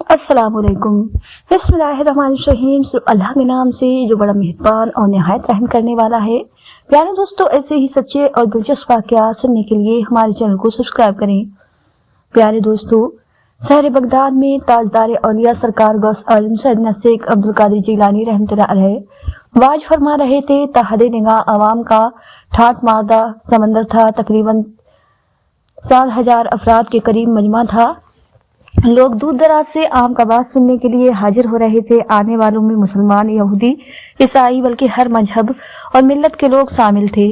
अस्सलाम वालेकुम। बिस्मिल्लाहिर्रहमानिर्रहीम। सिर्फ अल्लाह के नाम से जो बड़ा मेहरबान और निहायत रहम करने वाला है। प्यारे दोस्तों, ऐसे ही सच्चे और दिलचस्प वाक़यात सुनने के लिए हमारे चैनल को सब्सक्राइब करें। प्यारे दोस्तों, शहर बगदाद में ताजदार औलिया सरकार गौस आजम सैयदना शेख अब्दुल कादिर जिलानी रहमतुल्लाह अलैह वाज फरमा रहे थे। तहदे निगाह आवाम का ठाठ मारदा समंदर था। तकरीबन 7,000 अफराद के करीब मजमा था। लोग दूर दराज से आम का बात सुनने के लिए हाजिर हो रहे थे। आने वालों में मुसलमान, यहूदी, ईसाई बल्कि हर मजहब और मिल्लत के लोग शामिल थे,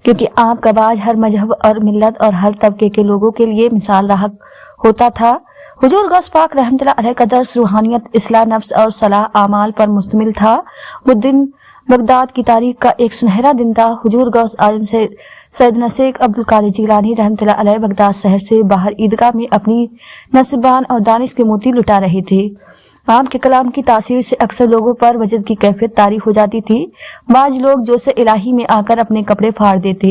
क्योंकि आम का बाज हर मजहब और मिल्लत और हर तबके के लोगों के लिए मिसाल राह होता था। हुजूर गौस पाक रहमतुल्लाह अलैह का दर्स रूहानियत, इस्लाह नफ्स और सलाह आमाल पर मुश्तमिल था। वो दिन बगदाद की तारीख का एक सुनहरा दिन था। हुजूर गौस आजम से सैयदना शेख अब्दुल कादिर जिलानी रहमतुल्लाह अलैह बगदाद शहर से बाहर ईदगाह में अपनी नसीबान और दानिश के मोती लुटा रहे थे। आपके कलाम की तासीर से अक्सर लोगों पर वजद की कैफियत तारी हो जाती थी। बाज लोग जोश इलाही में आकर अपने कपड़े फाड़ देते,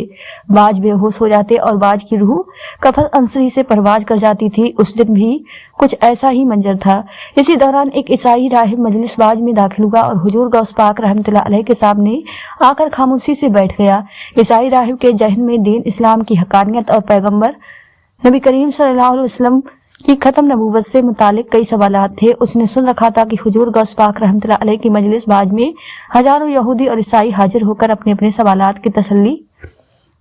बाज बेहोश हो जाते और बाज की रूह कफल अंसरी से परवाज कर जाती थी। उस दिन भी कुछ ऐसा ही मंजर था। इसी दौरान एक ईसाई राहिब मजलिस बाज में दाखिल हुआ और हुजूर गौस पाक रहमतुल्लाह अलैह के सामने आकर खामोशी से बैठ गया। ईसाई राहिब के जहन में दीन इस्लाम की हकानियत और पैगम्बर नबी करीम सल्लल्लाहु अलैहि वसल्लम की खत्म नबूवत से मुतालिक कई सवालात थे। उसने सुन रखा था कि हुजूर गौस पाक रहमतुल्लाह अलैह की मजलिस बाज में हजारों यहूदी और ईसाई हाजिर होकर अपने अपने सवालात की तसल्ली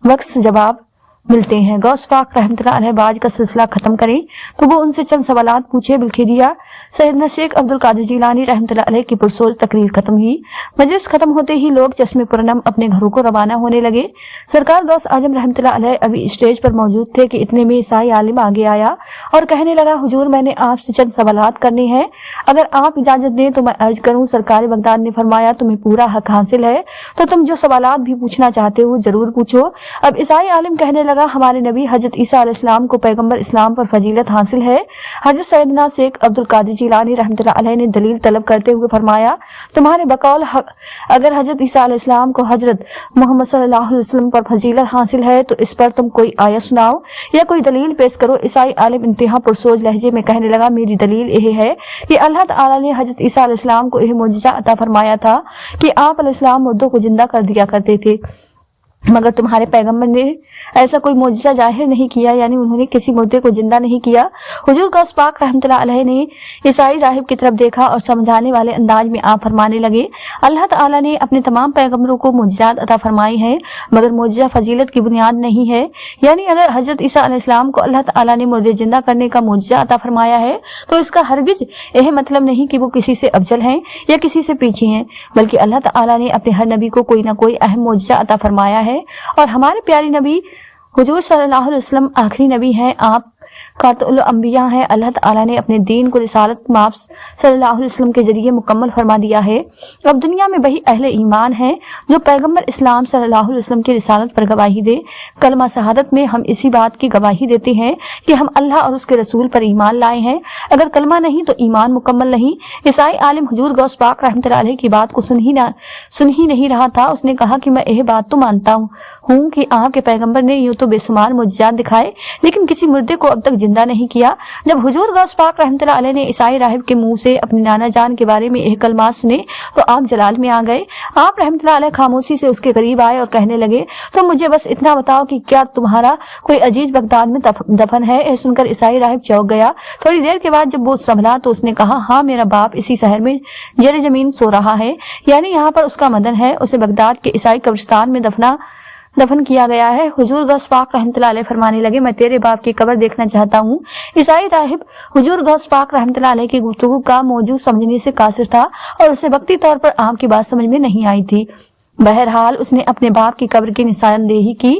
बख्श जवाब मिलते हैं। गौस पाक रहमतुल्लाह अलैह बाज का सिलसिला खत्म करें तो वो उनसे चंद सवालात पूछे। बिलखिरिया सैयदना शेख अब्दुल कादिर जिलानी रहमतुल्लाह अलैह की पुरसोज तकरीर खत्म हुई। मजलिस खत्म होते ही लोग चश्मे पुरनम अपने घरों को रवाना होने लगे। सरकार गौस आजम रहमतुल्लाह अलैह अभी स्टेज पर मौजूद थे कि इतने में ईसाई आलिम आगे आया और कहने लगा, हुजूर, मैंने आपसे चंद सवालात करने हैं, अगर आप इजाजत दें तो मैं अर्ज करूं। सरकार बगदाद ने फरमाया, तुम्हें पूरा हक हासिल है, तो तुम जो सवालात भी पूछना चाहते हो जरूर पूछो। अब ईसाई आलिम कहने लगा, हमारे नबी हजरत ईसा अलैहिस्सलाम को पैगंबर इस्लाम पर फजीलत हासिल है। हजरत सैयदना शेख अब्दुल कादिर जिलानी रहमतुल्लाह अलैह ने दलील तलब करते हुए फरमाया, तुम्हारे बकौल अगर हजरत ईसा अलैहिस्सलाम को हजरत मोहम्मद सल्लल्लाहु अलैहि वसल्लम पर फजीलत हासिल है तो इस पर तुम कोई आयत सुनाओ या कोई दलील पेश करो। ईसाई आलिम इंतहा पुरसोज लहजे में कहने लगा, मेरी दलील यह है कि अल्लाह ताला ने हजरत ईसा अलैहिस्सलाम को यह मोजिज़ा अता फरमाया था कि आप अलैहिस्सलाम मुर्दों को जिंदा कर दिया करते थे, मगर तुम्हारे पैगंबर ने ऐसा कोई मोजिज़ा जाहिर नहीं किया, यानी उन्होंने किसी मुर्दे को जिंदा नहीं किया। हुजूर गौस पाक रहमतुल्लाह अलैह ने ईसाई राहिब की तरफ देखा और समझाने वाले अंदाज में आप फरमाने लगे, अल्लाह ताला ने अपने तमाम पैगंबरों को मोजिज़ात अता फरमाई है, मगर मोजिज़ा फजीलत की बुनियाद नहीं है। यानी अगर हजरत ईसा अलैहिस्सलाम को अल्लाह ताला ने मुर्दे जिंदा करने का मोजिज़ा अता फरमाया है तो इसका हरगिज यह मतलब नहीं कि वो किसी से अफजल हैं या किसी से पीछे हैं, बल्कि अल्लाह ताला ने अपने हर नबी को कोई ना कोई अहम मोजिज़ा अता फरमाया है। और हमारे प्यारे नबी हुजूर सल्लल्लाहु अलैहि वसल्लम आखिरी नबी हैं, आप खातमुल अंबिया हैं। अल्लाह ताला ने अपने दीन को रिसालत माप सल्लल्लाहु अलैहि वसल्लम के जरिए मुकम्मल फरमा दिया है। अब दुनिया में वही अहले ईमान हैं जो पैगंबर इस्लाम सल्लल्लाहु अलैहि वसल्लम की रिसालत पर गवाही दे। कलमा शहादत में हम इसी बात की गवाही देते हैं कि हम अल्लाह और उसके रसूल पर ईमान लाए हैं। अगर कलमा नहीं तो ईमान मुकम्मल नहीं। ईसाई आलिम हुजूर गौस पाक रहमतुल्लाह अलैह की बात को सुन ही नहीं रहा था। उसने कहा कि मैं यह बात तो मानता हूँ कि आपके पैगंबर ने यूं तो बेशुमार मुअज्जिज़ात दिखाए, लेकिन किसी मुर्दे को अब तक जिंदा नहीं किया। जब हुजूर गौस पाक रहमतुल्लाह अलैह ने ईसाई राहिब के मुंह से अपने नाना जान के बारे में यह कलमात सुने तो आप जलाल में आ गए। आप रहमतुल्लाह अलैह खामोशी से उसके करीब आए और कहने लगे, तो मुझे बस इतना बताओ कि क्या तुम्हारा कोई अजीज बगदाद में दफन है? यह सुनकर ईसाई राहिब चौंक गया। थोड़ी देर के बाद जब वो संभला तो उसने कहा, हाँ, मेरा बाप इसी शहर में जर जमीन सो रहा है, यानी यहाँ पर उसका मदन है। उसे बगदाद के ईसाई कब्रिस्तान में दफन किया गया है। हुजूर गौस पाक रहमतुल्लाह अलैह फरमाने लगे, मैं तेरे बाप की कब्र देखना चाहता हूँ। ईसाई राहिब हुजूर गौस पाक रहमतुल्लाह अलैह की गुफ्तगू का मौजूद समझने से कासिर था और उसे वक्ती तौर पर आपकी बात समझ में नहीं आई थी। बहरहाल उसने अपने बाप की कब्र की निशानदेही की।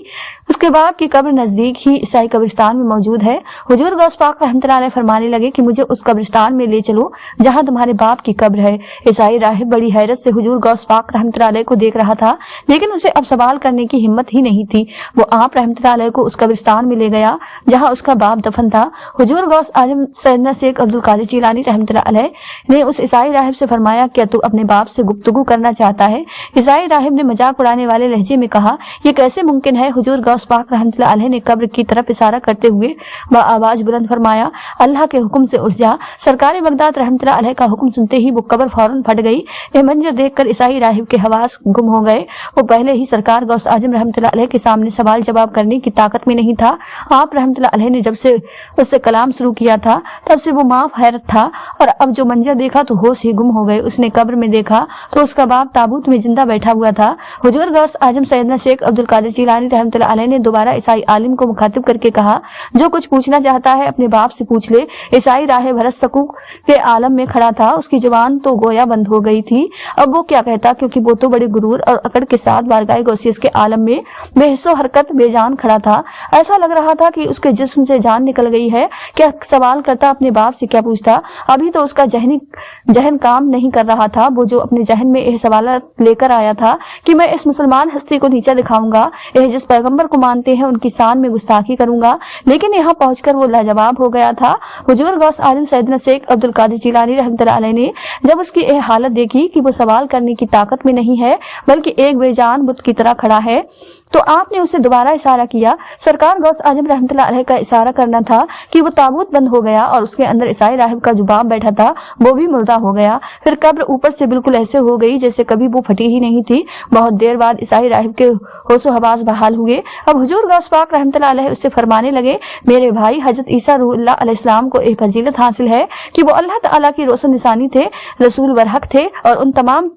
उसके बाप की कब्र नजदीक ही ईसाई कब्रिस्तान में मौजूद है। हुजूर गौस पाक रहमतुल्लाह अलैह फरमाने लगे कि मुझे उस कब्रिस्तान में ले चलो जहां तुम्हारे बाप की कब्र है। ईसाई राहिब बड़ी हैरत से हुजूर गौस पाक रहमतुल्लाह अलैह को देख रहा था, लेकिन उसे अब सवाल करने की हिम्मत ही नहीं थी। वो आप रहमतुल्लाह अलैह को उस कब्रिस्तान में ले गया जहाँ उसका बाप दफन था। हुजूर गौस आजम सैयदना शेख अब्दुल कादिर जिलानी रहमतुल्लाह अलैह ने उस ईसाई राहिब से फरमाया, क्या तू अपने बाप से गुफ्तगू करना चाहता है? ईसाई साहिब ने मजाक उड़ाने वाले लहजे में कहा, ये कैसे मुमकिन है? हुजूर गौस पाक रहमतुल्लाह अलैह ने कब्र की तरफ इशारा करते हुए आवाज बुलंद फरमाया, अल्लाह के हुक्म से उठ जा। सरकार बगदाद रहमतुल्लाह अलैह का हुक्म सुनते ही वो कब्र फौरन फट गई। यह मंजर देखकर ईसाई राहिब के हवास गुम हो गए। वो पहले ही सरकार गौस आजम रहमतुल्लाह अलैह के सामने सवाल जवाब करने की ताकत में नहीं था। आप रहमतुल्लाह अलैह ने जब से उससे कलाम शुरू किया था तब से वो माफ हैरत था, और अब जो मंजर देखा तो होश ही गुम हो गए। उसने कब्र में देखा तो उसका बाप ताबूत में जिंदा बैठा हुआ था। हुजूर गौस आजम सैयदना शेख अब्दुल कादिर जिलानी रहमतुल्लाह अलैह ने दोबारा ईसाई आलिम को मुखातिब करके कहा, जो कुछ पूछना चाहता है अपने बाप से पूछ ले। ईसाई राहिब हरस सकूक के आलम में खड़ा था। उसकी जुबान तो गोया बंद हो गई थी। अब वो क्या कहता, क्योंकि वो तो बड़े गुरूर और अकड़ के साथ बारगाह गौसियस के आलम में बेहिस्सो हरकत बेजान खड़ा था। ऐसा लग रहा था कि उसके जिस्म से जान निकल गई है। क्या सवाल करता, अपने बाप से क्या पूछता? अभी तो उसका जहन काम नहीं कर रहा था। वो जो अपने जहन में यह सवाल लेकर आया था कि मैं इस मुसलमान हस्ती को नीचा दिखाऊंगा, यह जिस पैगंबर को मानते हैं उनकी शान में गुस्ताखी करूंगा, लेकिन यहाँ पहुंचकर वो लाजवाब हो गया था। हुजूर गौस आजम सैयदना शेख अब्दुल कादिर जिलानी रहमतुल्लाह अलैह ने जब उसकी यह हालत देखी कि वो सवाल करने की ताकत में नहीं है बल्कि एक बेजान बुत की तरह खड़ा है, तो आपने उसे दोबारा इशारा किया। सरकार गौस आजम रहमतुल्लाह अलैह का इशारा करना था कि वो ताबूत बंद हो गया और उसके अंदर ईसाई राहिब का जो बाप बैठा था वो भी मुर्दा हो गया। फिर कब्र ऊपर से बिल्कुल ऐसे हो गई जैसे कभी वो फटी ही नहीं थी। बहुत देर बाद ईसाई राहिब के होशो हवास बहाल हुए। अब हुजूर गौस पाक रहमतुल्लाह अलैह उससे फरमाने लगे, मेरे भाई, हजरत ईसा रूहुल्लाह अलैहिस्सलाम को एक फजीलत हासिल है कि वो अल्लाह ताला की रोशन निशानी थे, रसूल बरहक थे और उन तमाम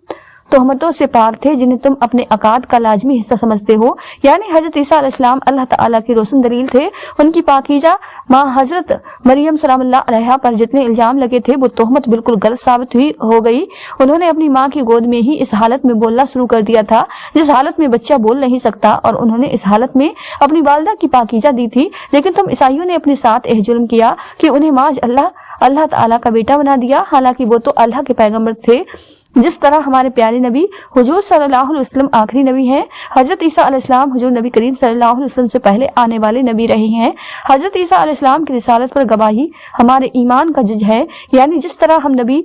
तोहमतों से पाक थे जिन्हें तुम अपने अकाद का लाजमी हिस्सा समझते हो। यानी हजरत ईसा अलैहिस्सलाम अल्लाह ताला की रोशन दलील थे। उनकी पाकीजा माँ हजरत मरियम सलामुल्लाह अलैहा पर जितने इल्जाम लगे थे वो तोहमत बिल्कुल गलत साबित हो गई। उन्होंने अपनी माँ की गोद में ही इस हालत में बोलना शुरू कर दिया था जिस हालत में बच्चा बोल नहीं सकता, और उन्होंने इस हालत में अपनी वालिदा की पाकीजा दी थी। लेकिन तुम ईसाइयों ने अपने साथ यह जुल्म किया कि उन्हें माज अल्लाह ताला का बेटा बना दिया, हालांकि वो तो अल्लाह के पैगंबर थे। जिस तरह हमारे प्यारे नबी हुजूर सल्लल्लाहु अलैहि वसल्लम आखिरी नबी हैं, हजरत ईसा अलैहिस्सलाम हुजूर नबी करीम सल्लल्लाहु अलैहि वसल्लम से पहले आने वाले नबी रहे हैं। हजरत ईसा अलैहिस्सलाम की रिसालत पर गवाही हमारे ईमान का जज है। यानी जिस तरह हम नबी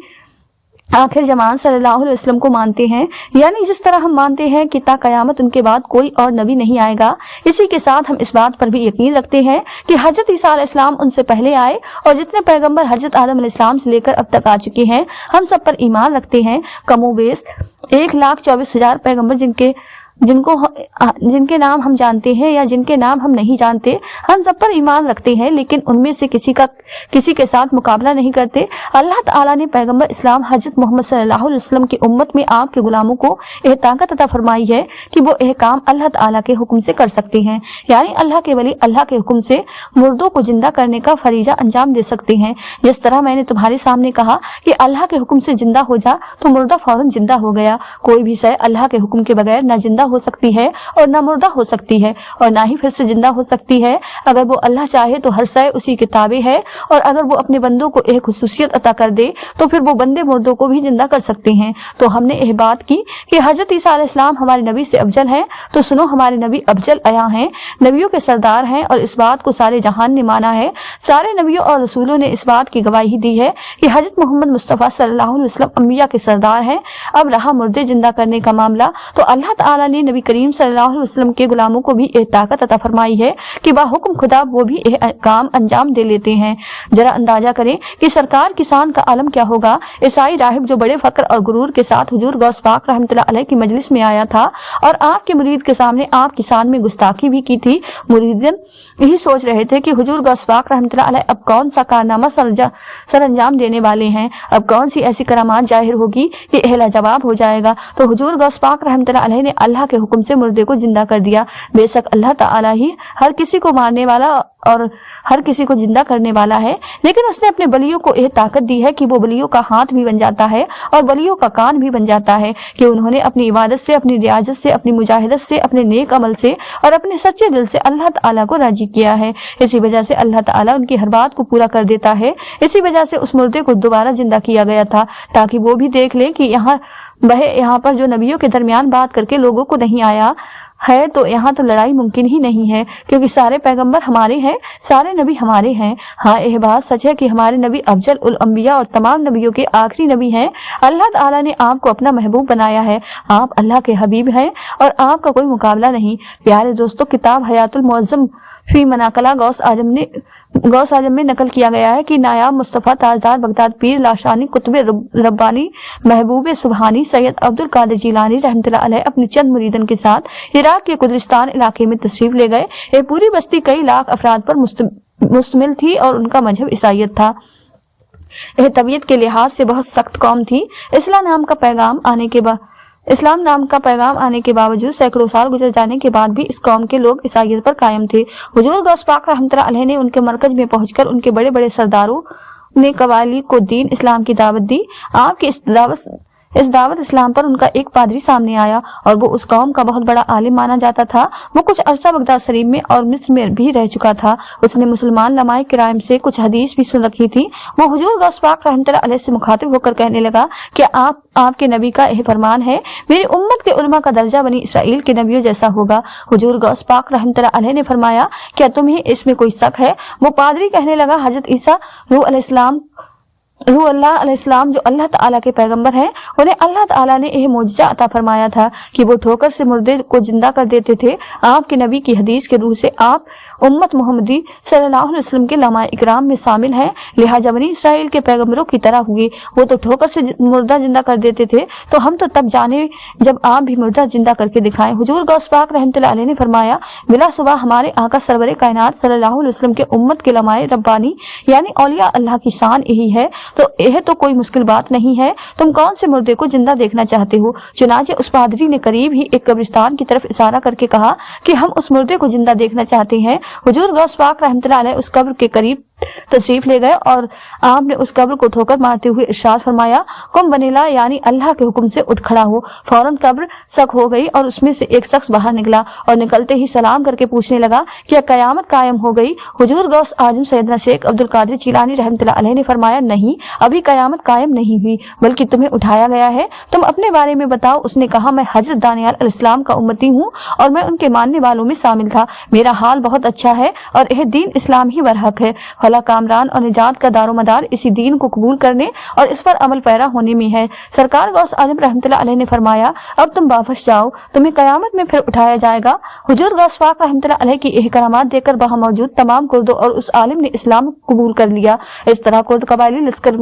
आखिर जमान सल्लल्लाहु अलैहि वसल्लम को मानते हैं, यानी जिस तरह हम मानते हैं कि ता कयामत उनके बाद कोई और नबी नहीं आएगा, इसी के साथ हम इस बात पर भी यकीन रखते हैं कि हजरत ईसा अलैहिस्सलाम उनसे पहले आए और जितने पैगंबर हजरत आदम अलैहिस्सलाम से लेकर अब तक आ चुके हैं हम सब पर ईमान रखते हैं। कमोबेश 1,24,000 पैगंबर जिनके नाम हम जानते हैं या जिनके नाम हम नहीं जानते, हम सब पर ईमान रखते हैं, लेकिन उनमें से किसी के साथ मुकाबला नहीं करते। अल्लाह ताला ने पैगंबर इस्लाम हजरत मोहम्मद सल्लल्लाहु अलैहि वसल्लम की उम्मत में आपके गुलामों को यह ताकत अता फरमाई है कि वो यह काम अल्लाह ताला के हुक्म से कर सकते हैं। यानी अल्लाह के वली अल्लाह के हुक्म से मुर्दों को जिंदा करने का फरीजा अंजाम दे सकते हैं। जिस तरह मैंने तुम्हारे सामने कहा कि अल्लाह के हुक्म से जिंदा हो जा तो मुर्दा फौरन जिंदा हो गया। कोई भी शय अल्लाह के हुक्म के बगैर न जिंदा हो सकती है और ना मुर्दा हो सकती है और ना ही फिर से जिंदा हो सकती है। अगर वो अल्लाह चाहे तो हर शय उसी के ताबे है, और अगर वो अपने बंदों को एक खुसूसियत अता कर दे तो फिर वो बंदे मुर्दों को भी जिंदा कर सकते हैं। तो हमने यह बात की कि हजरत ईसा अलैहिस्सलाम हमारे नबी से अफजल हैं, तो सुनो, हमारे नबी अफजल अया हैं, नबियों के सरदार हैं, और इस बात को सारे जहान ने माना है। सारे नबियों और रसूलों ने इस बात की गवाही दी है कि हजरत मोहम्मद मुस्तफ़ा सल्लल्लाहु अलैहि वसल्लम अंबिया के सरदार हैं। अब रहा मुर्दे जिंदा करने का मामला, तो अल्लाह ताला ने नबी करीम सल्लल्लाहु अलैहि वसल्लम के गुलामों को भी एक ताकत अता फरमाई है कि बाहुक्म खुदा वो भी एक काम अंजाम दे लेते हैं। जरा अंदाजा करें कि सरकार की शान का आलम क्या होगा। ईसाई राहिब जो बड़े फक्र और गुरूर के साथ हुजूर गौस पाक रहमतुल्लाह अलैह की मजलिस में आया था और आपके मुरीद के सामने आपकी शान में गुस्ताखी भी की थी, मुरीदन यही सोच रहे थे कि हुजूर गौस पाक रहमतुल्लाह अलैह अब कौन सा कारनामा सर अंजाम देने वाले हैं, अब कौन सी ऐसी करामात जाहिर होगी कि एहला जवाब हो जाएगा। तो हुजूर गौस पाक रहमतुल्लाह अलैह ने अल्लाह के हुक्म से मुर्दे को जिंदा कर दिया। बेशक अल्लाह ताला ही हर किसी को मारने वाला और हर किसी को जिंदा करने वाला है, लेकिन उसने अपने बलियों को यह ताकत दी है कि वो बलियों का हाथ भी बन जाता है और बलियों का कान भी बन जाता है कि उन्होंने अपनी इबादत से, अपनी रियाजत से, अपनी मुजाहिदत से, अपने नेक अमल से और अपने सच्चे दिल से अल्लाह ताला को राजी किया है। इसी वजह से अल्लाह ताला उनकी हर बात को पूरा कर देता है। इसी वजह से उस मुर्दे को दोबारा जिंदा किया गया था ताकि वो भी देख ले कि यहाँ पर जो नबियों के दरमियान बात करके लोगों को नहीं आया, ہے تو یہاں تو لڑائی ممکن ہی نہیں ہے، کیونکہ سارے پیغمبر ہمارے ہیں، سارے نبی ہمارے ہیں۔ ہاں یہ بات سچ ہے کہ ہمارے نبی افضل الانبیاء اور تمام نبیوں کے آخری نبی ہیں۔ اللہ تعالیٰ نے آپ کو اپنا محبوب بنایا ہے، آپ اللہ کے حبیب ہیں اور آپ کا کوئی مقابلہ نہیں۔ پیارے دوستو، کتاب حیات المعظم فی مناقلہ غوث اعظم میں نقل کیا گیا ہے کہ نایاب مصطفیٰ تاجدار بغداد پیر لاشانی قطب ربانی محبوب سبحانی سید عبد القادر جیلانی رحمۃ اللہ علیہ اپنے چند مریدن کے ساتھ عراق کے قدرستان علاقے میں تشریف لے گئے۔ یہ پوری بستی کئی لاکھ افراد پر مشتمل تھی اور ان کا مذہب عیسائیت تھا۔ یہ طبیعت کے لحاظ سے بہت سخت قوم تھی۔ اسلام نام کا پیغام آنے کے باوجود سینکڑوں سال گزر جانے کے بعد بھی اس قوم کے لوگ عیسائیت پر قائم تھے۔ حضور غوث پاک رحمۃ اللہ علیہ نے ان کے مرکز میں پہنچ کر ان کے بڑے بڑے سرداروں نے قبائلی کو دین اسلام کی دعوت دی۔ آپ کی اس دعوت اسلام پر ان کا ایک پادری سامنے آیا اور وہ اس قوم کا بہت بڑا عالم مانا جاتا تھا۔ وہ کچھ عرصہ بغداد شریف میں اور مصر میں بھی رہ چکا تھا۔ اس نے مسلمان علماء کرام سے کچھ حدیث بھی سن رکھی تھی۔ وہ حضور غوث پاک رحمۃ اللہ علیہ سے مخاطب ہو کر کہنے لگا کہ آپ کے نبی کا یہ فرمان ہے، میری امت کے علماء کا درجہ بنی اسرائیل کے نبیوں جیسا ہوگا۔ حضور غوث پاک رحمۃ اللہ علیہ نے فرمایا، کیا تمہیں اس میں کوئی شک ہے؟ وہ پادری کہنے لگا، حضرت عیسیٰ روح اللہ علیہ السلام جو اللہ تعالیٰ کے پیغمبر ہیں، انہیں اللہ تعالیٰ نے یہ معجزہ عطا فرمایا تھا کہ وہ ٹھوکر سے مردے کو زندہ کر دیتے تھے۔ آپ کے نبی کی حدیث کے روح سے آپ امت محمدی صلی اللہ علیہ وسلم کے علماء اکرام میں شامل ہیں، لہٰذا بنی اسرائیل کے پیغمبروں کی طرح ہوئے۔ وہ تو ٹھوکر سے مردہ زندہ کر دیتے تھے، تو ہم تو تب جانے جب آپ بھی مردہ زندہ کر کے دکھائیں۔ حضور غوث پاک رحمۃ اللہ علیہ نے فرمایا، بلا صبح ہمارے آقا سرور کائنات صلی اللہ علیہ وسلم کے امت کے علماء ربانی یعنی اولیاء اللہ کی شان یہی ہے، تو یہ تو کوئی مشکل بات نہیں ہے۔ تم کون سے مردے کو زندہ دیکھنا چاہتے ہو؟ چنانچہ اس پادری نے قریب ہی ایک قبرستان کی طرف اشارہ کر کے کہا کہ ہم اس مردے کو زندہ دیکھنا چاہتے ہیں۔ حضور غوث پاک رحمۃ اللہ علیہ اس قبر کے قریب تشریف لے گئے اور آپ نے اس قبر کو ٹھوکر مارتے ہوئے ارشاد فرمایا، قم بنیلا یعنی اللہ کے حکم سے اٹھ کھڑا ہو۔ فوراً قبر سک ہو گئی اور اس میں سے ایک شخص باہر نکلا اور نکلتے ہی سلام کر کے پوچھنے لگا، کیا قیامت قائم ہو گئی؟ حضور غوث اعظم سیدنا شیخ عبد القادر جیلانی رحمۃ اللہ علیہ نے فرمایا، نہیں، ابھی قیامت قائم نہیں ہوئی بلکہ تمہیں اٹھایا گیا ہے۔ تم اپنے بارے میں بتاؤ۔ اس نے کہا، میں حضرت دانیال علیہ السلام کا امتی ہوں اور میں ان کے ماننے والوں میں شامل تھا۔ میرا حال بہت اچھا ہے اور یہ دین اسلام ہی برحق ہے۔ کامران اور نجات کا دار و مدار اسی دین کو قبول کرنے اور اس پر عمل پیرا ہونے میں ہے۔ سرکار غوث اعظم رحمۃ اللہ علیہ نے فرمایا، اب تم واپس جاؤ، تمہیں قیامت میں پھر اٹھایا جائے گا۔ حضور غوث پاک رحمۃ اللہ علیہ کی یہ کرامات دیکھ کر وہاں موجود تمام کردوں اور اس عالم نے اسلام قبول کر لیا۔ اس طرح کرد قبائلی لشکر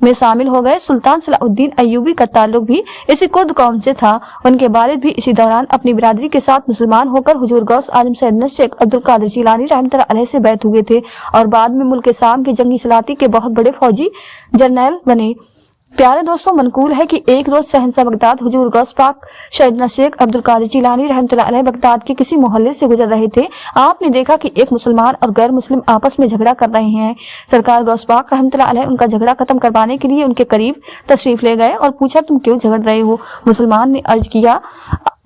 میں شامل ہو گئے۔ سلطان صلاح الدین ایوبی کا تعلق بھی اسی کرد قوم سے تھا۔ ان کے والد بھی اسی دوران اپنی برادری کے ساتھ مسلمان ہو کر حضور غوث اعظم سیدنا شیخ عبد القادر جیلانی رحمۃ اللہ علیہ سے بیعت ہوئے تھے اور بعد میں ملک شام کے جنگی سلاطی کے بہت بڑے فوجی جرنیل بنے۔ پیارے دوستوں، منقول ہے کہ ایک روز شہنشاہ بغداد حضور غوث پاک سیدنا شیخ عبد القادر جیلانی رحمۃ اللہ علیہ بغداد کے کسی محلے سے گزر رہے تھے۔ آپ نے دیکھا کہ ایک مسلمان اور غیر مسلم آپس میں جھگڑا کر رہے ہیں۔ سرکار غوث پاک رحمۃ اللہ علیہ ان کا جھگڑا ختم کروانے کے لیے ان کے قریب تشریف لے گئے اور پوچھا، تم کیوں جھگڑ رہے ہو؟ مسلمان نے عرض کیا،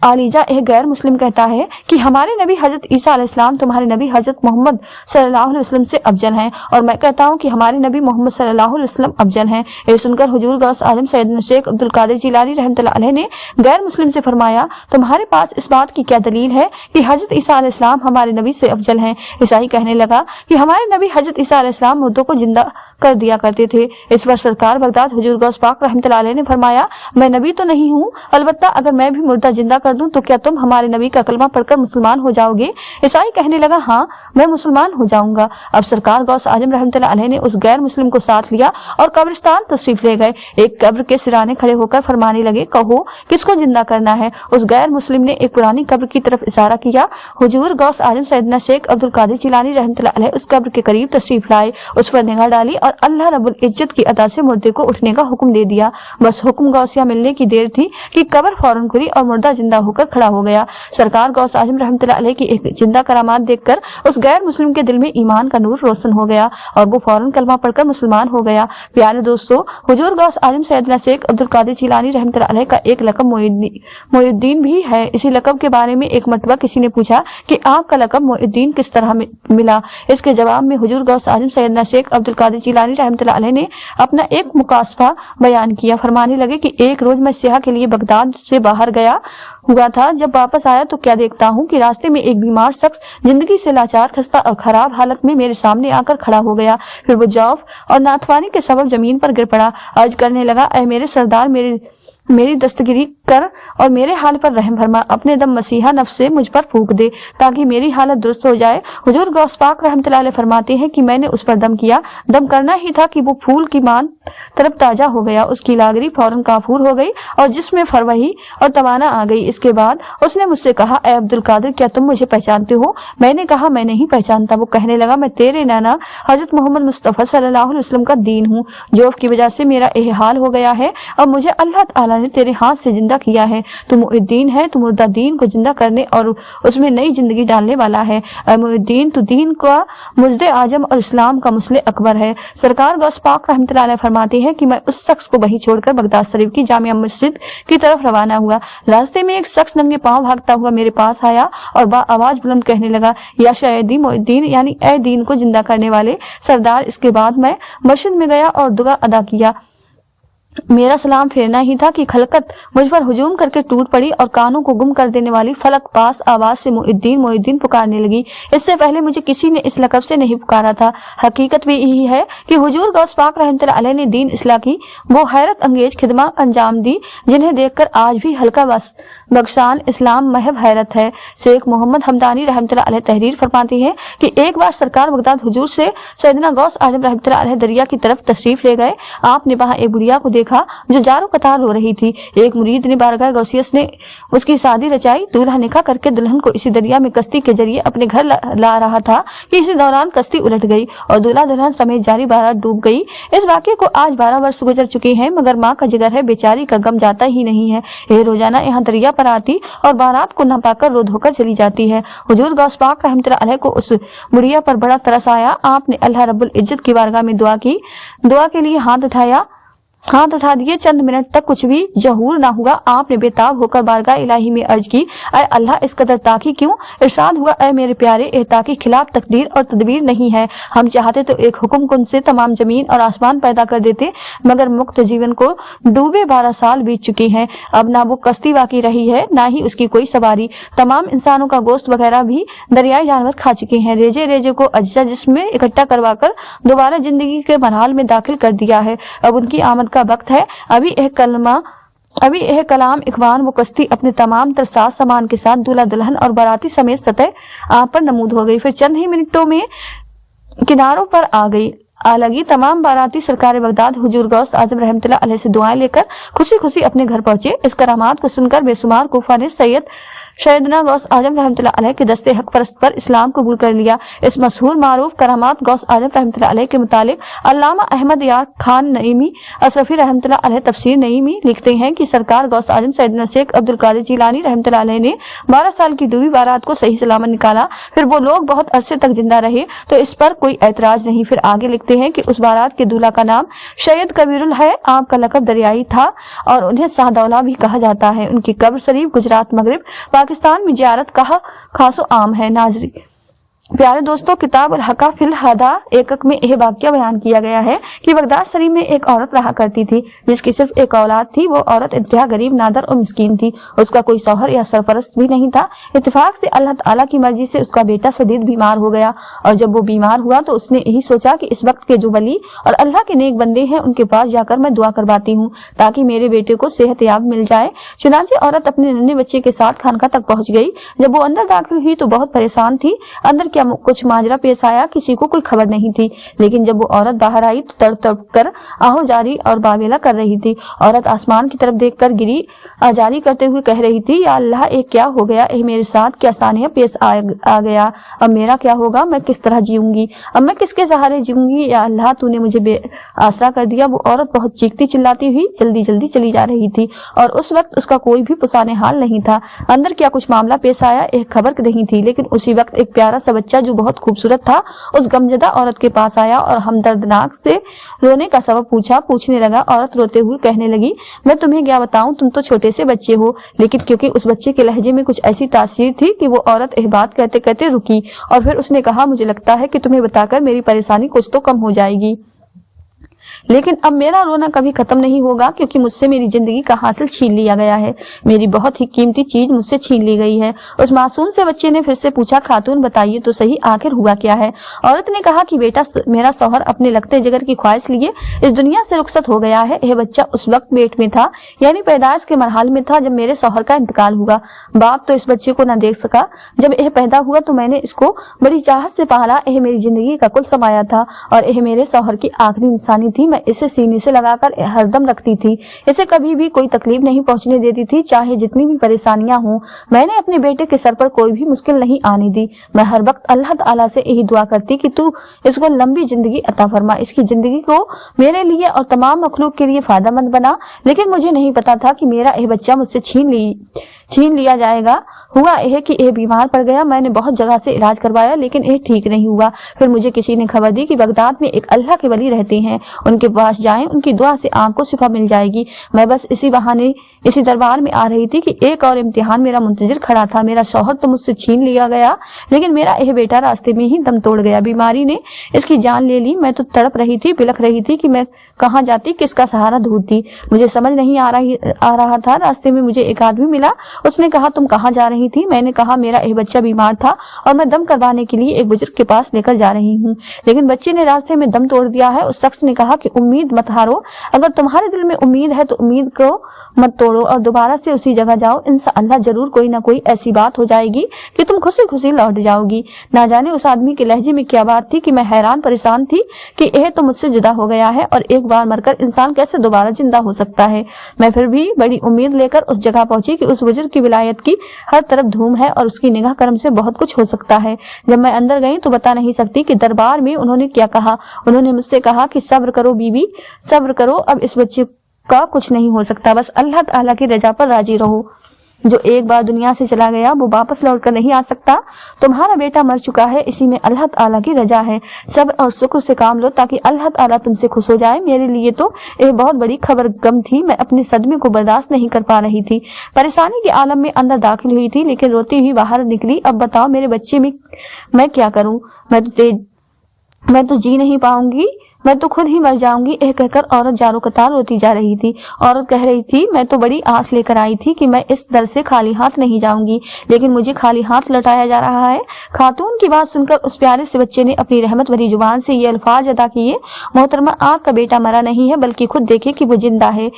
عالیجہ ایک غیر مسلم کہتا ہے کہ ہمارے نبی حضرت عیسیٰ علیہ السلام تمہارے نبی حضرت محمد صلی اللہ علیہ وسلم سے افضل ہیں، اور میں کہتا ہوں کہ ہمارے نبی محمد صلی اللہ علیہ وسلم افضل ہیں۔ یہ سن کر حضور غوث اعظم سیدنا شیخ عبد القادر جیلانی رحمۃ اللہ علیہ نے غیر مسلم سے فرمایا، تمہارے پاس اس بات کی کیا دلیل ہے کہ حضرت عیسیٰ علیہ السلام ہمارے نبی سے افضل ہیں؟ عیسائی کہنے لگا کہ ہمارے نبی حضرت عیسیٰ علیہ السلام مردوں کو زندہ کر دیا کرتے تھے۔ اس پر سرکار بغداد حضور غوث پاک رحمۃ اللہ علیہ نے فرمایا، میں نبی تو نہیں ہوں، البتہ اگر میں بھی مردہ زندہ کر دوں تو کیا تم ہمارے نبی کا کلمہ پڑھ کر مسلمان ہو جاؤ گے؟ عیسائی کہنے لگا، ہاں، میں مسلمان ہو جاؤں گا۔ اب سرکار غوث اعظم رحمۃ اللہ علیہ نے اس غیر مسلم کو ساتھ لیا اور قبرستان تشریف لے گئے۔ ایک قبر کے سرانے کھڑے ہو کر فرمانے لگے، کہو کس کو زندہ کرنا ہے؟ اس غیر مسلم نے ایک پرانی قبر کی طرف اشارہ کیا۔ حضور غوث اعظم سیدنا شیخ عبد القادر جیلانی رحمۃ اللہ علیہ اس قبر کے قریب تشریف لائے، اس پر نگاہ ڈالی اور اللہ رب العزت کی عطا سے مردے کو اٹھنے کا حکم دے دیا۔ بس حکم غوثیہ ملنے کی دیر تھی کہ قبر فوراً کھلی اور مردہ زندہ ہو کر کھڑا ہو گیا۔ سرکار غوث اعظم رحمۃ اللہ علیہ کی ایک زندہ کرامات دیکھ کر اس غیر مسلم کے دل میں ایمان کا نور روشن ہو گیا اور وہ فوراً کلمہ پڑھ کر مسلمان ہو گیا۔ پیارے دوستو، حضور غوث اعظم سیدنا شیخ عبد القادر جیلانی رحمۃ اللہ علیہ کا ایک لقب معین الدین بھی ہے۔ اسی لقب کے بارے میں ایک مرتبہ کسی نے پوچھا کہ آپ کا لقب معین الدین کس طرح ملا؟ اس کے جواب میں حضور غوث اعظم سیدنا شیخ عبد القادر جیلانی जिलानी रहमतुल्लाह अलैह ने अपना एक मुकाशफा बयान किया। फरमाने लगे कि एक रोज मैं सियाह के लिए बगदाद से बाहर गया हुआ था। जब वापस आया तो क्या देखता हूँ कि रास्ते में एक बीमार शख्स जिंदगी से लाचार, खस्ता और खराब हालत में मेरे सामने आकर खड़ा हो गया। फिर वो जौफ और नाथवानी के सबब जमीन पर गिर पड़ा। अर्ज करने लगा, ऐ मेरे सरदार, मेरी दस्तगिरी कर और मेरे हाल पर रहम फरमा। अपने दम मसीहा नफ्स से मुझ पर फूंक दे ताकि मेरी हालत दुरुस्त हो जाए। हुजूर गौस पाक रहमतुल्लाह अलैह फरमाते हैं कि मैंने उस पर दम किया। दम करना ही था कि वो फूल की मान तरफ ताजा हो गया। उसकी लागरी फौरन काफूर हो गई और जिसमें फरवही और तवाना आ गई। इसके बाद उसने मुझसे कहा, ऐ अब्दुल कादिर, क्या तुम मुझे पहचानते हो? मैंने कहा, मैं नहीं पहचानता। वो कहने लगा, मैं तेरे नाना हजरत मोहम्मद मुस्तफा सल्लल्लाहु अलैहि वसल्लम का दीन हूँ। जौफ की वजह से मेरा यह हाल हो गया है और मुझे अल्लाह ताला ने तेरे हाथ से जिंदा किया है। तू मुइद्दीन है, तू मुर्दा दीन को जिंदा करने और उसमें नई जिंदगी डालने वाला है। मुइद्दीन, तू दीन का मुज्दे आजम और इस्लाम का मुस्ले अकबर है। सरकार गौस पाक रहमतुल्लाह अलैह फरमाते हैं कि मैं उस शख्स को वहीं छोड़कर बगदाद शरीफ की जामिया मस्जिद की तरफ रवाना हुआ। रास्ते में एक शख्स नंगे पांव भागता हुआ मेरे पास आया और आवाज बुलंद कहने लगा, या शायदी मुइद्दीन, यानी ए दीन को जिंदा करने वाले सरदार। इसके बाद मैं मस्जिद में गया और दुआ अदा किया। मेरा सलाम फेरना ही था कि खलकत मुझ पर हुजूम करके टूट पड़ी और कानों को गुम कर देने वाली फलक पास आवाज से मुइद्दीन मुइद्दीन पुकारने लगी। इससे पहले मुझे किसी ने इस लक़ब से नहीं पुकारा था। हकीकत भी यही है कि हुजूर गौस पाक रहमतुल्लाह अलैह ने दीन इस्लाह की वो हैरत अंगेज खिदमत अंजाम दी जिन्हें देखकर आज भी हल्का बख्शान इस्लाम महब हैरत है। शेख मोहम्मद हमदानी रहमतुल्लाह अलैह तहरीर फरमाते हैं कि एक बार सरकार बगदाद हुजूर से सैयदना गौस आजम रहमतुल्लाह अलैह दरिया की तरफ तशरीफ ले गए। आपने वहां एक बुढ़िया को देखा जो जारो कतार रो रही थी। एक मुरीद ने बारगाह गौसियस ने उसकी शादी रचाई। दूल्हा निकाह करके दुल्हन को इसी दरिया में कश्ती के जरिए अपने घर ला रहा था कि इसी दौरान कश्ती उलट गई और दूल्हा दुल्हन समेत जारी बारात डूब गई। इस वाक़े को आज 12 वर्ष गुजर चुके हैं, मगर माँ का जिगर है, बेचारी का गम जाता ही नहीं है। ये रोजाना यहाँ दरिया पर आती और बारात को न पाकर रो धोकर चली जाती है। हुजूर गौस पाक रहमतुल्लाह अलैह को उस बुढ़िया पर बड़ा तरस आया। आपने अल्लाह रब्बुल इज्जत की बारगाह में दुआ की। दुआ के लिए हाथ उठा दिए। चंद मिनट तक कुछ भी जहूर ना हुआ। आपने बेताब होकर बारगाह इलाही में अर्ज की, ऐ अल्लाह, इस कदर ताकी क्यों? इरशाद हुआ, ऐ मेरे प्यारे, एहता के खिलाफ तकदीर और तदबीर नहीं है। हम चाहते तो एक हुक्म कुन से तमाम जमीन और आसमान पैदा कर देते, मगर मुक्त जीवन को डूबे 12 साल बीत चुके हैं। अब ना वो कश्ती बाकी रही है, ना ही उसकी कोई सवारी। तमाम इंसानों का गोश्त वगैरह भी दरियाई जानवर खा चुके हैं। रेजे रेजे को अज्जा जिस्म में इकट्ठा करवा कर दोबारा जिंदगी के मरहाल में दाखिल कर दिया है। अब उनकी आमद का वक्त है। अभी यह कलाम इखवान वो कश्ती अपने तमाम तर साज सामान के साथ दूल्हा दुल्हन और बाराती समेत सतह आप पर नमूद हो गई। फिर चंद ही मिनटों में किनारों पर आ लगी। तमाम बाराती सरकार बगदाद हुजूर गौस आजम रहमतुल्लाह अलैह से दुआएं लेकर खुशी खुशी अपने घर पहुंचे। इस करामात को सुनकर बेशुमार कुफा ने सैयदना गौस आजम रहमतुल्लाह अलैह के दस्ते हक परस्त पर इस्लाम कबूल कर लिया। इस मशहूर मारूफ करामात गौस आजम रहमतुल्लाह अलैह के मुतालिक अल्लामा अहमद यार खान नईमी अशरफी रहमतुल्लाह अलैह तफसीर नईमी लिखते हैं कि सरकार गौस आजम सैयदना शेख अब्दुल कादिर जिलानी रहमतुल्लाह अलैह ने 12 साल की डूबी बारात को सही सलामत निकाला। फिर वो लोग बहुत अरसे तक जिंदा रहे तो इस पर कोई ऐतराज नहीं। फिर आगे लिखते हैं कि उस बारात के दूल्हा का नाम सैयद कबीरुल है। आपका लकब दरियाई था और उन्हें शाहदौला भी कहा जाता है। उनकी कब्र शरीफ गुजरात मगरिब पाकिस्तान में जियारत का खासो आम है। नाज़रीन प्यारे दोस्तों, किताब अल हका फिल हदा एकक में यह वाक्य बयान किया गया है कि बगदाद शरीफ में एक औरत रहा करती थी जिसकी सिर्फ एक औलाद थी। वो औरत इंतहा गरीब, नादर और मिस्कीन थी। उसका कोई शौहर या सरपरस्त भी नहीं था। इत्तेफाक से अल्लाह ताला की मर्जी से उसका बेटा शदीद बीमार हो गया और जब वो बीमार हुआ तो उसने यही सोचा कि इस वक्त के जो वली और अल्लाह के नेक बंदे हैं उनके पास जाकर मैं दुआ करवाती हूँ ताकि मेरे बेटे को सेहतयाब मिल जाए। चुनांचे औरत अपने नन्हे बच्चे के साथ खानका तक पहुंच गई। जब वो अंदर दाखिल हुई तो बहुत परेशान थी। अंदर कुछ माजरा पेश आया, किसी को कोई खबर नहीं थी। लेकिन जब वो औरत बाहर आई तो तड़प कर आहो जारी और बाबेला कर रही थी। औरत आसमान की तरफ देखकर गिरी आजारी करते हुए कह रही थी, या अल्लाह, एक क्या हो गया? मेरे साथ क्या सानिया पेश आ गया? अब मेरा क्या होगा? मैं किस तरह जीऊंगी? अब मैं किसके सहारे जीऊंगी? या अल्लाह, तूने मुझे बेआसरा कर दिया। वो औरत बहुत चीखती चिल्लाती हुई जल्दी जल्दी चली जा रही थी और उस वक्त उसका कोई भी पुसाने हाल नहीं था। अंदर क्या कुछ मामला पेश आया एक खबर नहीं थी। लेकिन उसी वक्त एक प्यारा सा बच्चा जो बहुत खूबसूरत था उस गमजदा औरत के पास आया और हमदर्दनाक से रोने का सबब पूछने लगा। औरत रोते हुए कहने लगी, मैं तुम्हें क्या बताऊं, तुम तो छोटे से बच्चे हो। लेकिन क्योंकि उस बच्चे के लहजे में कुछ ऐसी तासीर थी कि वो औरत यह बात कहते कहते रुकी और फिर उसने कहा, मुझे लगता है कि तुम्हें बताकर मेरी परेशानी कुछ तो कम हो जाएगी। लेकिन अब मेरा रोना कभी खत्म नहीं होगा, क्योंकि मुझसे मेरी जिंदगी का हासिल छीन लिया गया है। मेरी बहुत ही कीमती चीज मुझसे छीन ली गई है। उस मासूम से बच्चे ने फिर से पूछा, खातून बताइए तो सही, आखिर हुआ क्या है? औरत ने कहा कि बेटा, मेरा शौहर अपने लगते जिगर की ख्वाहिश लिए इस दुनिया से रुखसत हो गया है। यह बच्चा उस वक्त पेट में था, यानी पैदाइश के मरहल में था, जब मेरे शौहर का इंतकाल हुआ। बाप तो इस बच्चे को न देख सका। जब यह पैदा हुआ तो मैंने इसको बड़ी चाहत से पाला। यह मेरी जिंदगी का कुल समाया था और यह मेरे शौहर की आखिरी इंसानी थी। मैं इसे सीने से लगाकर हरदम रखती थी। इसे कभी भी कोई तकलीफ नहीं पहुंचने देती थी, चाहे जितनी भी परेशानियां हों। मैंने अपने बेटे के सर पर कोई भी मुश्किल नहीं आने दी। मैं हर वक्त अल्लाह ताला से यही दुआ करती कि तू इसको लंबी जिंदगी अता फरमा, इसकी जिंदगी को मेरे लिए और तमाम मखलूक के लिए फायदेमंद बना। लेकिन मुझे नहीं पता था कि मेरा यह बच्चा मुझसे छीन लिया जाएगा। हुआ यह कि यह बीमार पड़ गया। मैंने बहुत जगह से इलाज करवाया, लेकिन यह ठीक नहीं हुआ। फिर मुझे किसी ने खबर दी कि बगदाद में एक अल्लाह के वली रहते हैं, उनके पास जाएं, उनकी दुआ से आपको शिफा मिल जाएगी। मैं बस इसी बहाने इसी दरबार में आ रही थी कि एक और इम्तिहान मेरा मुंतजिर खड़ा था। मेरा शौहर तो मुझसे छीन लिया गया, लेकिन मेरा यह बेटा रास्ते में ही दम तोड़ गया। बीमारी ने इसकी जान ले ली। मैं तो तड़प रही थी, बिलख रही थी कि मैं कहाँ जाती, किसका सहारा ढूंढती। मुझे समझ नहीं आ रहा था। रास्ते में मुझे एक आदमी मिला। उसने कहा, तुम कहाँ जा रही थी? मैंने कहा, मेरा यह बच्चा बीमार था और मैं दम करवाने के लिए एक बुजुर्ग के पास लेकर जा रही हूँ, लेकिन बच्चे ने रास्ते में दम तोड़ दिया है। उस शख्स ने कहा कि उम्मीद मत हारो, अगर तुम्हारे दिल में उम्मीद है तो उम्मीद को मत तोड़ो और दोबारा से उसी जगह जाओ। इंशाअल्लाह जरूर कोई ना कोई ऐसी बात हो जाएगी कि तुम खुशी खुशी लौट जाओगी। ना जाने उस आदमी के लहजे में क्या बात थी कि मैं हैरान परेशान थी कि यह तो मुझसे जुदा हो गया है और एक बार मरकर इंसान कैसे दोबारा जिंदा हो सकता है। मैं फिर भी बड़ी उम्मीद लेकर उस जगह पहुंची कि उस बुजुर्ग की विलायत की हर तरफ धूम है और उसकी निगाह करम से बहुत कुछ हो सकता है। जब मैं अंदर गई तो बता नहीं सकती कि दरबार में उन्होंने क्या कहा। उन्होंने मुझसे कहा कि सब्र करो बीबी, सब्र करो, अब इस बच्चे का कुछ नहीं हो सकता, बस अल्लाह ताला की रजा पर राजी रहो। जो एक बार दुनिया से चला गया वो वापस लौट कर नहीं आ सकता। तुम्हारा बेटा मर चुका है, इसी में अल्लाह ताला की रजा है। सब्र और शुक्र से काम लो ताकि अल्लाह ताला तुमसे खुश हो जाए। मेरे लिए तो यह बहुत बड़ी खबर गम थी। मैं अपने सदमे को बर्दाश्त नहीं कर पा रही थी। परेशानी के आलम में अंदर दाखिल हुई थी, लेकिन रोती हुई बाहर निकली। अब बताओ मेरे बच्चे में मैं क्या करूं? मैं तो जी नहीं पाऊंगी, मैं तो खुद ही मर जाऊंगी। यह कहकर औरत जारो कतार रोती जा रही थी। औरत कह रही थी, मैं तो बड़ी आस लेकर आई थी कि मैं इस दर से खाली हाथ नहीं जाऊंगी, लेकिन मुझे खाली हाथ लौटाया जा रहा है। खातून की बात सुनकर उस प्यारे से बच्चे ने अपनी रहमत भरी जुबान से ये अल्फाज अदा किए, मोहतरमा, आपका बेटा मरा नहीं है, बल्कि खुद देखे कि वो जिंदा है।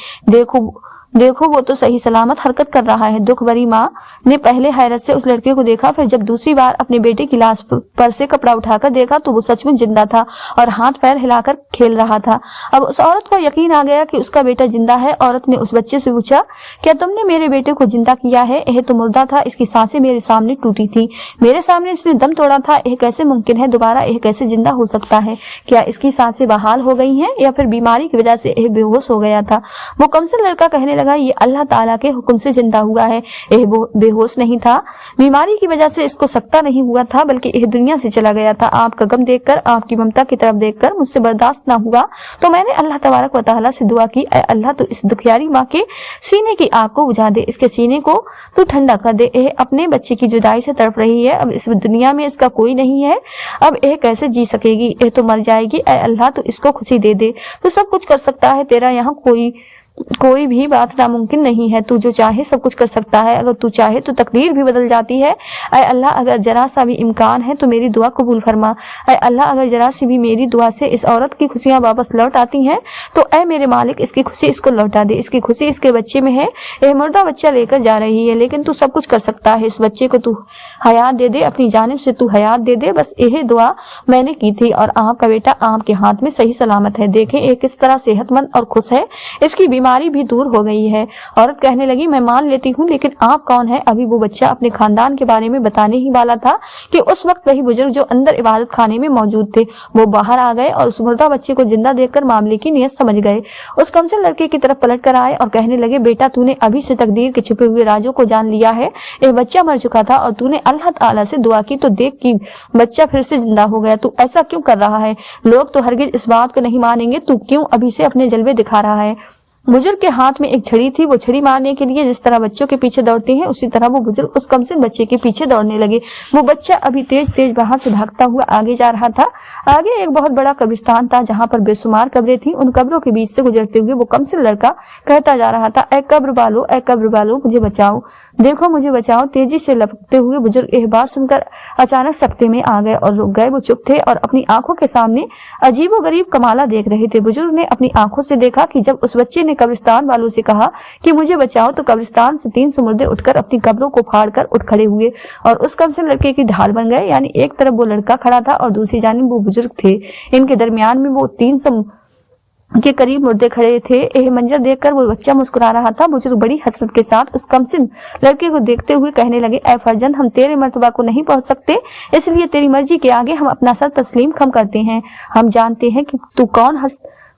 देखो वो तो सही सलामत हरकत कर रहा है। दुख भरी माँ ने पहले हैरत से उस लड़के को देखा, फिर जब दूसरी बार अपने बेटे की लाश पर से कपड़ा उठाकर देखा तो वो सच में जिंदा था और हाथ पैर हिलाकर खेल रहा था। अब उस औरत को यकीन आ गया कि उसका बेटा जिंदा है। औरत ने उस बच्चे से पूछा, क्या तुमने मेरे बेटे को जिंदा किया है? यह तो मुर्दा था, इसकी सांसें मेरे सामने टूटी थी, मेरे सामने इसने दम तोड़ा था। यह कैसे मुमकिन है? दोबारा यह कैसे जिंदा हो सकता है? क्या इसकी सांसें बहाल हो गई हैं या फिर बीमारी की वजह से यह बेहोश हो गया था? वो कमसिन लड़का कहने लगा, ये अल्लाह ताला के हुक्म से जिंदा हुआ है। यह बेहोश नहीं था, बीमारी की वजह से इसको सकता नहीं हुआ था, बल्कि यह दुनिया से चला गया था। आपका गम देखकर, आपकी ममता की तरफ देखकर मुझसे बर्दाश्त ना हुआ तो मैंने अल्लाह तबारक व तआला से दुआ की, ऐ अल्लाह तो इस दुखियारी माँ के सीने की आग को बुझा दे, इसके सीने को तू ठंडा कर दे। यह अपने बच्चे की जुदाई से तड़प रही है, अब इस दुनिया में इसका कोई नहीं है, अब यह कैसे जी सकेगी? यह तो मर जाएगी। ऐ अल्लाह तो इसको खुशी दे दे, तो सब कुछ कर सकता है, तेरा यहाँ कोई भी बात नामुमकिन नहीं है। तू जो चाहे सब कुछ कर सकता है, अगर तू चाहे तो तकदीर भी बदल जाती है। ऐ अल्लाह अगर जरा सा भी इम्कान है तो मेरी दुआ कबूल फरमा। ऐ अल्लाह अगर जरा सी भी मेरी दुआ से इस औरत की खुशियां वापस लौट आती हैं तो ऐ मेरे मालिक इसकी खुशी इसको लौटा दे। इसकी खुशी इसके बच्चे में है, यह मुर्दा बच्चा लेकर जा रही है, लेकिन तू सब कुछ कर सकता है। इस बच्चे को तू हयात दे दे, अपनी जानिब से तू हयात दे दे। बस यही दुआ मैंने की थी और आपका बेटा आपके हाथ में सही सलामत है। देखें ये किस तरह सेहतमंद और खुश है, इसकी बीमारी भी दूर हो गई है। औरत कहने लगी, मैं मान लेती हूँ, लेकिन आप कौन है? अभी वो बच्चा अपने खानदान के बारे में बताने ही वाला था कि उस वक्त वही बुजुर्ग जो अंदर इबादत खाने में मौजूद थे वो बाहर आ गए और उस मुर्दा बच्चे को जिंदा देखकर मामले की नीयत समझ गए। उस कमसिन लड़के की तरफ पलट कर आए और कहने लगे, बेटा तूने अभी से तकदीर के छिपे हुए राजों को जान लिया है। यह बच्चा मर चुका था और तूने अल्लाह ताला से दुआ की तो देख कि बच्चा फिर से जिंदा हो गया। तू ऐसा क्यों कर रहा है? लोग तो हरगिज इस बात को नहीं मानेंगे, तू क्यों अभी से अपने जलवे दिखा रहा है? बुजुर्ग के हाथ में एक छड़ी थी। वो छड़ी मारने के लिए जिस तरह बच्चों के पीछे दौड़ते हैं, उसी तरह वो बुजुर्ग उस कमसिन बच्चे के पीछे दौड़ने लगे। वो बच्चा अभी तेज तेज वहां से भागता हुआ आगे जा रहा था। आगे एक बहुत बड़ा कब्रिस्तान था जहां पर बेशुमार कब्रें थी। उन कब्रों के बीच से गुजरते हुए वो कमसिन लड़का कहता जा रहा था, ऐ कब्र वालो मुझे बचाओ, देखो मुझे बचाओ। तेजी से लपकते हुए बुजुर्ग यह बात सुनकर अचानक सकते में आ गए और रुक गए। वो चुप थे और अपनी आंखों के सामने अजीबोगरीब कमाला देख रहे थे। बुजुर्ग ने अपनी आंखों से देखा कि जब उस बच्चे ने कब्रिस्तान वालों से कहा कि मुझे बचाओ, तो कब्रिस्तान से 300 मुर्दे उठकर अपनी कब्रों को फाड़कर उठ खड़े हुए और उस कमसिन लड़के की ढाल बन गए। यानी एक तरफ वो लड़का खड़ा था और दूसरी जानिब वो बुजुर्ग थे। इनके दरमियान में वो 300 के करीब मुर्दे खड़े थे। यह मंजर देखकर वो बच्चा मुस्कुरा रहा था। बुजुर्ग बड़ी हसरत के साथ उस कमसिन लड़के को देखते हुए कहने लगे, ऐ फर्जंद, हम तेरे मर्तबा को नहीं पहुंच सकते, इसलिए तेरी मर्जी के आगे हम अपना सर तस्लीम खम करते हैं। हम जानते हैं कि तू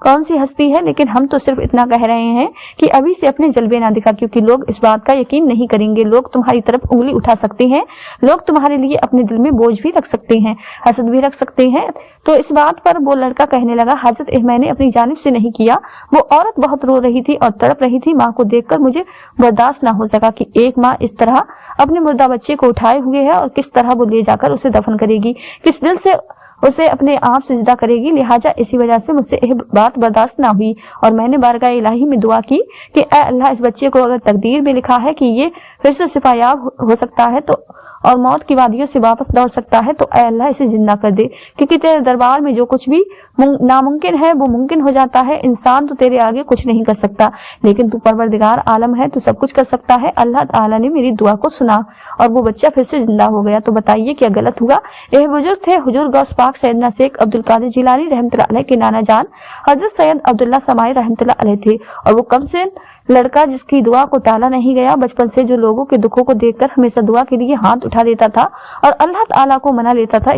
कौन सी हस्ती है, लेकिन हम तो सिर्फ इतना कह रहे हैं कि अभी से अपने जलवे ना दिखा, क्योंकि लोग इस बात का यकीन नहीं करेंगे। लोग तुम्हारी तरफ उंगली उठा सकते हैं, लोग तुम्हारे लिए अपने दिल में बोझ भी रख सकते हैं, हसद भी रख सकते हैं। तो इस बात पर वो लड़का कहने लगा, हजरत, मैंने अपनी जानिब से नहीं किया। वो औरत बहुत रो रही थी और तड़प रही थी। माँ को देखकर मुझे बर्दाश्त ना हो सका कि एक माँ इस तरह अपने मुर्दा बच्चे को उठाए हुए है और किस तरह वो ले जाकर उसे दफन करेगी, किस दिल से उसे अपने आप से जुदा करेगी। लिहाजा इसी वजह से मुझसे यह बात बर्दाश्त ना हुई और मैंने बारगाह इलाही में दुआ की कि ऐ अल्लाह, इस बच्चे को अगर तकदीर में लिखा है कि ये फिर से सिपायाब हो सकता है तो और मौत की वादियों से वापस दौड़ सकता है, तो ऐ अल्लाह इसे जिंदा कर दे, क्योंकि तेरे दरबार में जो कुछ भी नामुमकिन है वो मुमकिन हो जाता है। इंसान तो तेरे आगे कुछ नहीं कर सकता, लेकिन तू परवरदिगार आलम है, तू सब कुछ कर सकता है। अल्लाह ताला ने मेरी दुआ को सुना और वो बच्चा फिर से जिंदा हो गया। तो बताइए क्या गलत हुआ? यह बुजुर्ग थे हुजूर गौस पाक सैयदना शेख अब्दुल कादिर जिलानी रहमतुल्लाह अलैह के नाना जान हजरत सैयद अब्दुल्ला समाई रहमतुल्लाह अलैह थे। और वो कमसिन लड़का जिसकी दुआ को टाला नहीं गया, बचपन से जो लोगों के दुखों को देखकर हमेशा दुआ के लिए हाथ उठा देता था और अल्लाह ताला को मना लेता था,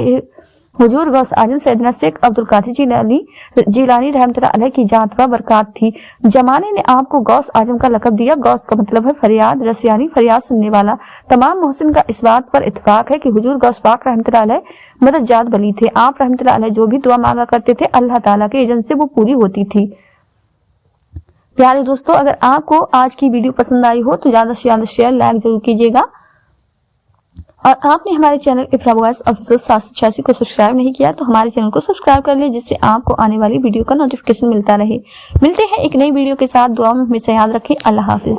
हुजूर गौस आजम सैयदना शेख अब्दुल कादिर जिलानी रहमतुल्लाह अलैह की जात व बरकत थी। जमाने ने आपको गौस आजम का लक़ब दिया। गौस का मतलब है फरियाद रस, यानी फरियाद सुनने वाला। तमाम मोहसिन का इस बात पर इत्तेफाक है कि हुजूर गौस पाक रहमतुल्लाह अलैह मददजात वली थे। आप रहमतुल्लाह अलैह जो भी दुआ मांगा करते थे, अल्लाह ताला के इज़्न से वो पूरी होती थी। प्यारे दोस्तों, अगर आपको आज की वीडियो पसंद आई हो तो ज्यादा से ज्यादा शेयर लाइक जरूर कीजिएगा और आपने हमारे चैनल इकरा वॉइस ऑफिशियल 786 को सब्सक्राइब नहीं किया तो हमारे चैनल को सब्सक्राइब कर ले, जिससे आपको आने वाली वीडियो का नोटिफिकेशन मिलता रहे। मिलते हैं एक नई वीडियो के साथ। दुआ में हमेशा याद रखें। अल्लाह हाफिज।